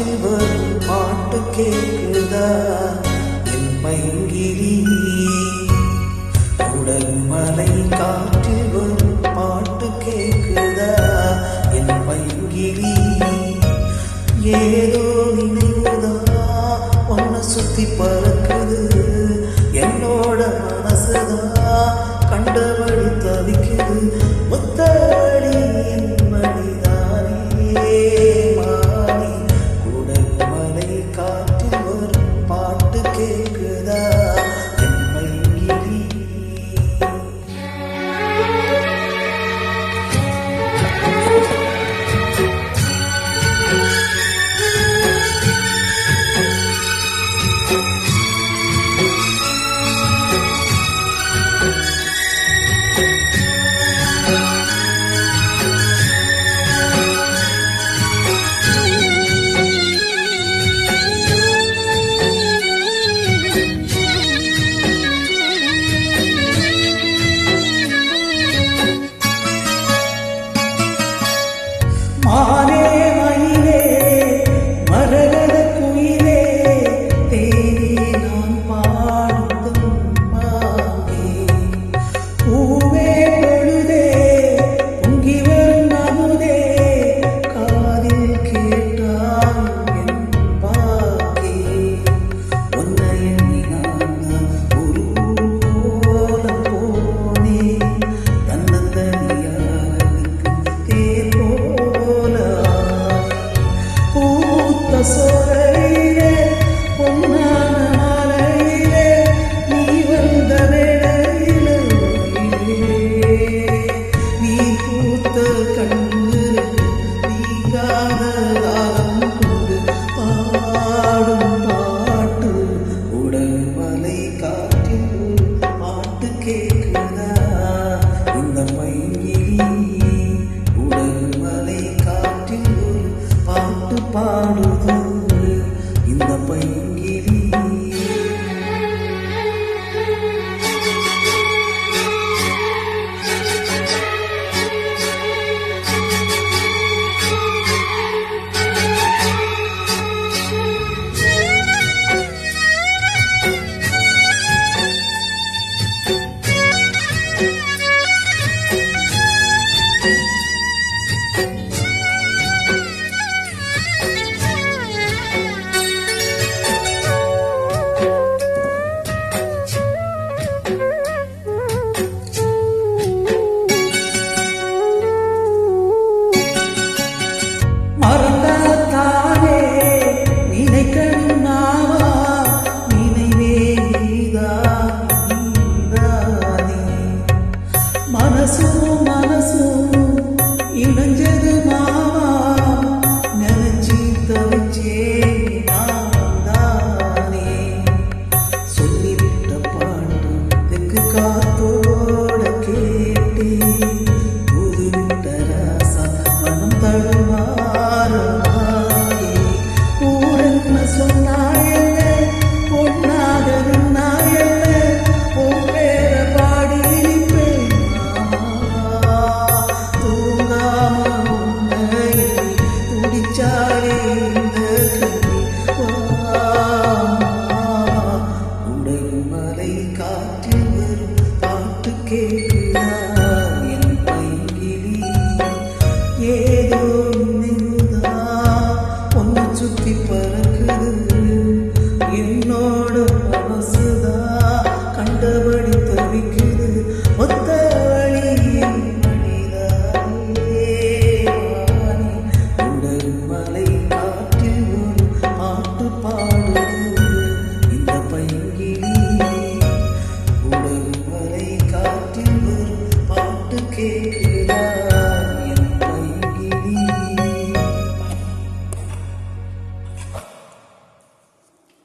காற்றில் வரும் பாட்டு கேட்குதா என் பைங்கிரி உடல்மலை காற்றில் வரும் பாட்டு கேட்குதா என் பைங்கிரி ஏதோ நினைவுதா ஒன்ன சுத்தி பறக்குது என்னோட மனசுதா கண்டபடி தவிக்குது முத்தவழி என் மணிதானே மாறி உடல்மலை காற்றில் வரும் பாட்டு கேட்குதா என் பைங்கிரி மானே மயிலே மரகத குயிலே தேனே நான் பாடும் மானே பூவே பொழுதே பொங்கி வரும் அமுதே காதில் கேட்டால் என் பாக்கே உன்னை எண்ணி நான் ஒரு போல போனேன் தன்னந்தனியாக தேர் பூத்த சோலையிலே பொன்னான மாலையிலே நீ வந்த வேளையிலே நீ பூத்த கண்ணில் நீங்காத தாகம் கொண்டு பாடும் பாட்டு உடல்மலை காற்றில் பாட்டு கேட்குதா இந்த மயிலே உடல்மலை காற்றில் ஒரு பாட்டு பாடுது இந்த பைங்கிரி மறந்து